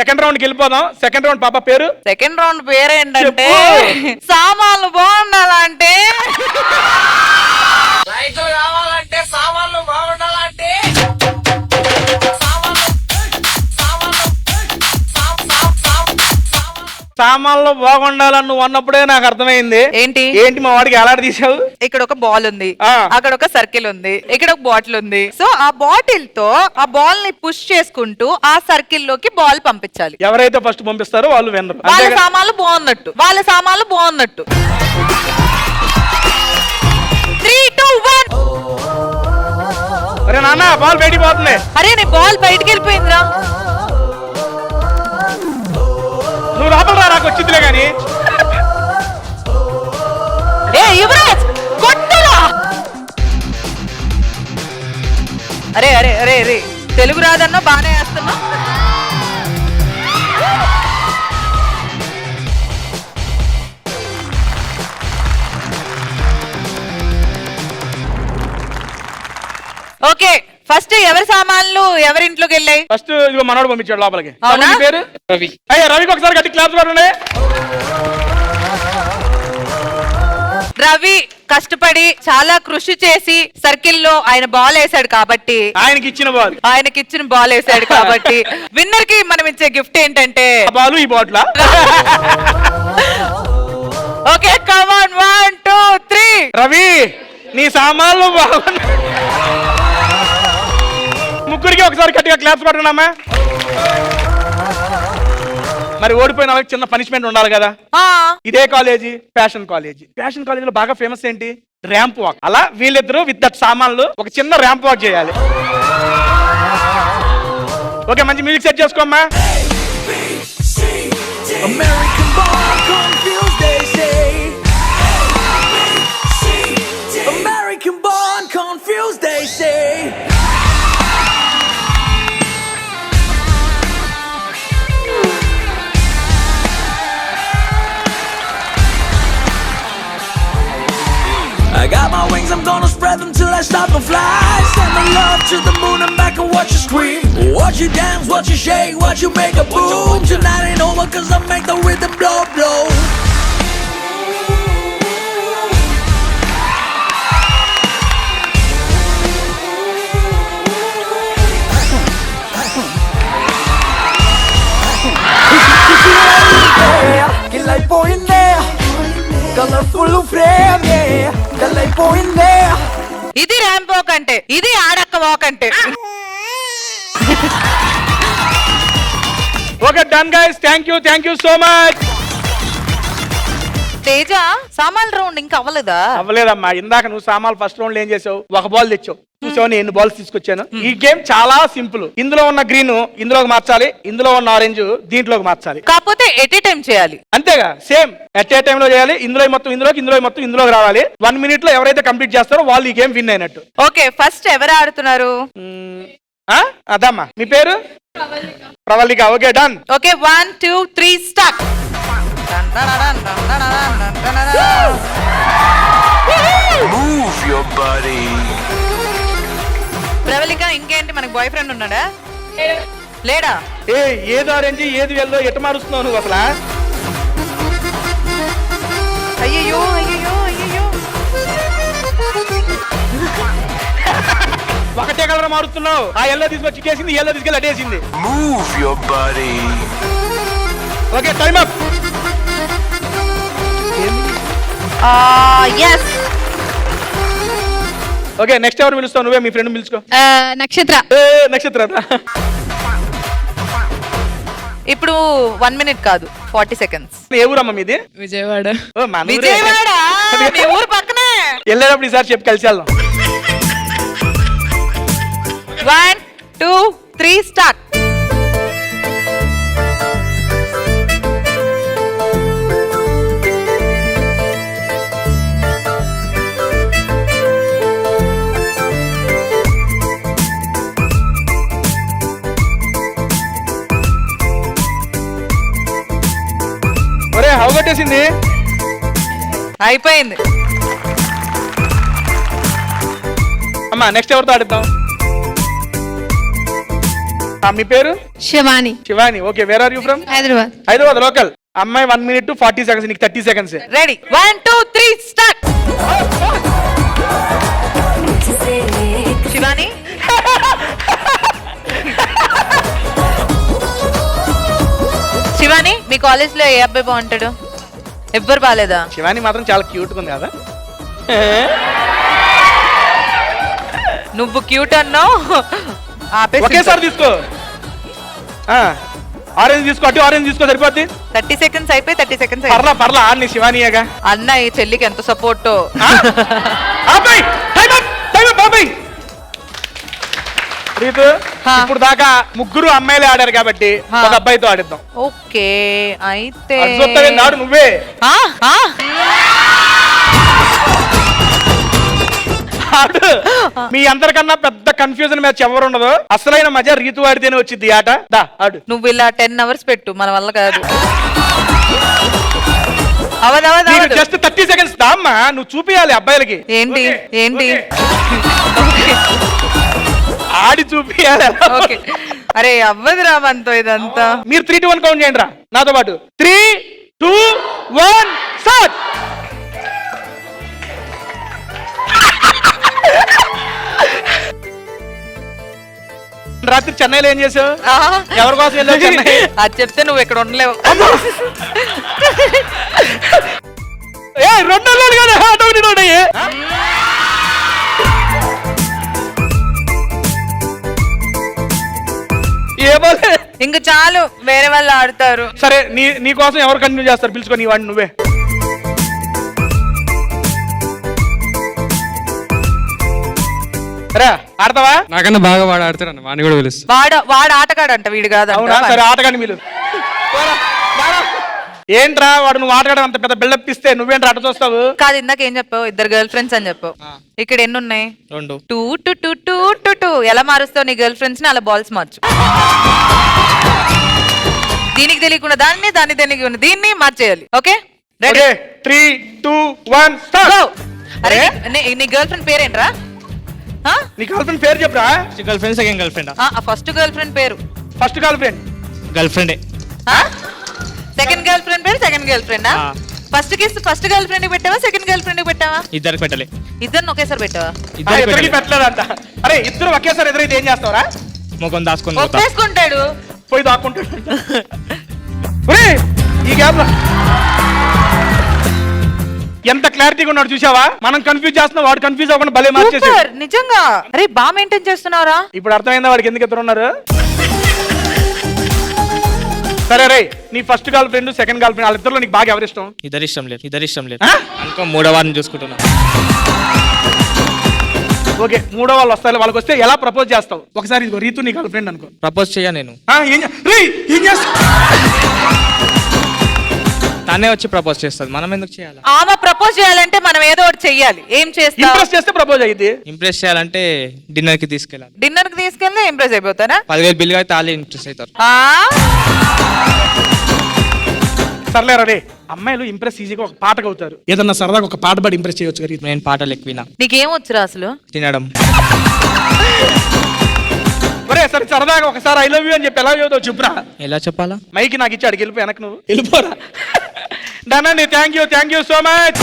Second round కి వెళ్ళిపోదాం. Second round పాప పేరు? సెకండ్ రౌండ్ పేరు ఏంటంటే సామాన్లు బాగుండాలంటే లైట్లు కావాలంటే సామాన్లు బాగుండాలంటే సామాన్లు బాగుండాలని నువ్వు అన్నప్పుడే నాకు అర్థమైంది. ఏంటి మా వాడికి ఎలాంటి తీసావు? ఇక్కడ ఒక బాల్ ఉంది, అక్కడ ఒక సర్కిల్ ఉంది, ఇక్కడ ఒక బాటిల్ ఉంది. సో ఆ బాటిల్ తో ఆ బాల్ ని పుష్ చేసుకుంటూ ఆ సర్కిల్ లోకి బాల్ పంపించాలి. ఎవరైతే ఫస్ట్ పంపిస్తారో వాళ్ళు విన్నరు. వాళ్ళ సామాన్లు బాగున్నట్టు, వాళ్ళ సామాన్లు బాగున్నట్టు. 3, 2, 1. అరే నాన్న బాల్ బయటికి పోతుంది. అరే నీ బాల్ బయటికి వెళ్ళిపోయిందిరా. నువ్వు లోపల నాకు వచ్చిందిలే గాని. ఏ యువరాజ్ కొట్టురా. అరే అరే అరే అరే తెలుగు రాదన్నా బానే వేస్తున్నా. ఓకే ఫస్ట్ ఎవరి సామాన్లు ఎవరింట్లోకి వెళ్ళాయి? ఫస్ట్ ఇదిగో మనోడు పంపించాడు లోపలికి. అవునా? పేరు రవి. అయ్యా రవికి ఒకసారి గట్టి క్లాప్స్ కొట్టండి. రవి కష్టపడి చాలా కృషి చేసి సర్కిల్ లో ఆయన బాల్ వేసాడు కాబట్టి ఆయనకి ఇచ్చిన బాల్ వేసాడు కాబట్టి విన్నర్ కి మనం ఇచ్చే గిఫ్ట్ ఏంటంటే బాలు ఈ బాట్లా. Okay come on 1, 2, 3. రవి నీ సామాన్లు బాగున్నాయి. ముగ్గురికి ఒకసారి గట్టిగా క్లాప్స్ కొట్టండి. మరి ఓడిపోయిన వాళ్ళకి చిన్న పనిష్మెంట్ ఉండాలి కదా. ఇదే కాలేజీ ఫ్యాషన్ కాలేజీ. ఫ్యాషన్ కాలేజీలో బాగా ఫేమస్ ఏంటి? Ramp walk. అలా వీళ్ళిద్దరూ విత్ దట్ సామాన్లు ఒక చిన్న ర్యాంప్ వాక్ చేయాలి. ఓకే మంచి మ్యూజిక్ సెట్ చేసుకోమ్మా. American born confused they say American born confused they say I got my wings, I'm gonna spread them till I start to fly. Send my love to the moon and back and watch you scream. Watch you dance, watch you shake, watch you make a boom. Tonight ain't over cause I make the rhythm blow, blow. Get like boy in there, colorful frame, yeah. Get like boy in there. ఇది ramp walk అంటే, ఇది ఆడక్క walk అంటే. Okay done guys. Thank you so much. Teja సామాన్ round ఇంకా అవ్వలేదా? అవ్వలేదమ్మా. ఇందాక నువ్వు సామాన్లు ఫస్ట్ రౌండ్ ఏం చేసావు? ఒక బాల్ తెచ్చావు. చూసావు నేను ఎన్ని బాల్స్ తీసుకొచ్చాను. ఈ గేమ్ చాలా సింపుల్. ఇందులో ఉన్న గ్రీన్ ఇందులోకి మార్చాలి, ఇందులో ఉన్న ఆరెంజ్ దీంట్లోకి మార్చాలి. కాకపోతే ఎట్ ఏ టైం చేయాలి. అంతేగా సేమ్ ఎట్ ఏ టైం లో చేయాలి. ఇందులో మొత్తం ఇందులోకి రావాలి. 1 minute లో ఎవరైతే కంప్లీట్ చేస్తారో వాళ్ళు ఈ గేమ్ విన్ అయినట్టు. ఓకే ఫస్ట్ ఎవరు ఆడుతున్నారు? అదమ్మా మీ పేరు? Pravalika. Okay done. Okay 1, 2, 3 start. Move your body. Pravalika ఇంకేంటి మనకి బాయ్ ఫ్రెండ్ ఉన్నాడా? లేడా? ఏది ఆరెంజ్ ఏది ఎల్లో ఎట్ట మారుస్తున్నావు నువ్వు అసలు? అయ్యో అయ్యో అయ్యో ఒకటే కలర్ మారుస్తున్నావు. ఆ ఎల్లో తీసుకొచ్చి కేసింది, ఎల్లో తీసుకెళ్ళి అటేసింది. Move your body. Okay time up. yes. Okay next ఎవరు పిలుస్తావు? నువ్వే మీ ఫ్రెండ్ పిలుచుకో. నక్షత్ర. ఇప్పుడు 1 minute కాదు 40 seconds. ఏ ఊరమ్మా మీది? విజయవాడ. విజయవాడ మీ ఊరు పక్కనే. వెళ్ళేటప్పుడు ఈసారి చెప్పి కలిసి వెళ్దాం. 1, 2, 3 స్టార్ట్. అవగొట్టేసింది. అయిపోయింది. అమ్మా నెక్స్ట్ ఎవరితో ఆడిద్దాం? మీ పేరు? Shivani, Shivani. Okay, where are you from? Hyderabad. Hyderabad local. అమ్మాయి 1 minute 40 seconds, నీకు 30 seconds. Ready 1 2 3 start. Shivani Shivani, మీ కాలేజ్ లో ఏ అబ్బాయి బాగుంటాడు? ఎవ్వరు బాలేదా? శివాని మాత్రం చాలా క్యూట్ గా ఉంది కదా. నువ్వు క్యూట్ అన్నావు. ఒకేసారి తీసుకో. ఆరెంజ్ తీసుకో, అటు ఆరెంజ్ తీసుకో, సరిపోద్ది. 30 seconds అయిపోయి 30 seconds పర్లా పర్లా ఆడిని శివానియేగా. అన్న ఈ చెల్లికి ఎంత సపోర్ట్. రీతు, ఇప్పుడు దాకా ముగ్గురు అమ్మాయిలే ఆడారు కాబట్టి ఒక అబ్బాయితో ఆడిద్దాం. ఓకే అయితే నాడు నువ్వే. ఆడు. మీ అందరికన్నా పెద్ద కన్ఫ్యూజన్ మ్యాచ్ ఎవరు ఉండదు. అసలైన మజా రీతు ఆడితేనే వచ్చింది ఆట. దా ఆడు. నువ్వు ఇలా 10 hours పెట్టు, మన వల్ల కాదు. జస్ట్ 30 seconds దామ్మా, నువ్వు చూపియాలి అబ్బాయిలకి. ఏంటి ఏంటి ఆడి చూపియాలి. అరే అవ్వదురా మనతో ఇదంతా. మీరు 3 to 1 కౌంట్ చేయండి రా నాతో పాటు. 3 2 1 స్టార్ట్. రాత్రి చెన్నైలో ఏం చేసావు? ఎవరి కోసం వెళ్ళావు చెన్నై? అది చెప్తే నువ్వు ఇక్కడ ఉండలేవు. 2 నెలలు కదా ఆటోడి. ఇంక చాలు, వేరే వాళ్ళు ఆడతారు. సరే, నీ కోసం ఎవరు కంటిన్యూ చేస్తారు? పిలుచుకో నీ వాడిని నువ్వే. ఆడతావా? నాకన్నా బాగా వాడు ఆడతాడు, వాడిని కూడా పిలుస్తా. వాడు ఆటగాడంట, వీడు కాదు. సరే ఆటగాడిని మీరు. ఏంట్రా వాడు నువ్వు ఆటగాడు అంత పెద్ద బిల్డప్ ఇస్తే నువ్వేంట్రా ఆట చూస్తావు? కాదు, ఇందాక ఏం చెప్పావు? 2 girl friends అని చెప్పావు. ఇక్కడ ఎన్ని ఉన్నాయి? 2 2 2 2 2 2 2. ఎలా మారుస్తావు నీ గర్ల్ ఫ్రెండ్స్ ని? అలా బాల్స్ మార్చు. దీనికి తెలియకుండా దాన్ని, దాన్ని తెలియకుండా దీన్ని మార్చేయాలి. Okay ready? 3 2 1 స్టార్ట్. అరే నీ గర్ల్ ఫ్రెండ్ పేరేంట్రా? నీ గర్ల్ ఫ్రెండ్ పేరు చెప్పురా. Girl friend, second girl friend. First girl friend పేరు? First girl friend. గర్ల్ ఫ్రెండే. సెకండ్ గర్ల్ ఫ్రెండ్ పేరు సెకండ్ గర్ల్ ఫ్రెండా? First kiss first girl friend కి పెట్టావా, సెకండ్ గర్ల్ ఫ్రెండ్ కి పెట్టావా? ఇద్దరికి పెట్టలే. ఇద్దరిని ఒకేసారి పెట్టావా? ఇద్దరికి పెట్టలేదంట. అరే ఇద్దరు ఒకేసారి ఎదురైతే ఏం చేస్తావరా? ముఖం దాచుకొని ఒప్పేసుకుంటాడు, పోయి దాక్కుంటాడు. ఈ గ్యాప్ లో ఎంత క్లారిటీగా ఉన్నాడు చూసావా? మనం కన్ఫ్యూజ్ చేస్తున్నాం, వాడు కన్ఫ్యూజ్ అవ్వకుండా భలే మార్చేసి. నిజంగా అరే బాగా మెయింటైన్ చేస్తున్నారా? ఇప్పుడు అర్థమైందా వాడికి ఎందుకు ఇద్దరు ఉన్నారు? సరే రే, నీ first girl friend second girl friend వాళ్ళిద్దరిలో నీకు బాగా ఎవరు ఇష్టం? ఇద్దరు ఇష్టం లేదు. అనుకో 3వ వారిని చూసుకుంటున్నా. ఓకే, 3వ వాళ్ళు వస్తారు. వాళ్ళకి వస్తే ఎలా ప్రపోజ్ చేస్తావు? ఒకసారి ఇదిగో రీతు నీ గర్ల్ ఫ్రెండ్ అనుకో. ప్రపోజ్ చెయ్యా నేను. ఏం చేస్తావు? తనే వచ్చి ప్రపోజ్ చేస్తుంది, మనం ఎందుకు చేయాలి? ఆమె ప్రపోజ్ చేయాలంటే మనం ఏదో ఒకటి చెయ్యాలి. ఏం చేస్తావు? ఇంప్రెస్ చేస్తే ప్రపోజ్ అయ్యింది. ఇంప్రెస్ చేయాలంటే డిన్నర్ కి తీసుకెళ్ళాలి. డిన్నర్ కి తీసుకెళ్ళి ఇంప్రెస్ అయిపోతారా? 10,000 బిల్ అయితే వాళ్ళే ఇంప్రెస్ అవుతారు. సర్లేరా రే, అమ్మాయిలు ఇంప్రెస్ ఈజీగా ఒక పాటకు అవుతారు. ఏదన్నా సరదాగా ఒక పాట పాడి ఇంప్రెస్ చేయొచ్చు కదా. నేను పాటలు ఎక్కువ. నీకేం వచ్చురా అసలు? తినడం. ఒరే సరే, సరదాగా ఒకసారి ఐ లవ్ యూ అని చెప్పి ఎలా చదువుతావు చెప్పురా. ఎలా చెప్పాలా? మైకి నాకు ఇచ్చి అడిగి వెళ్ళిపోయి వెనక్కి నువ్వు వెళ్ళిపోరా. Thank you so much.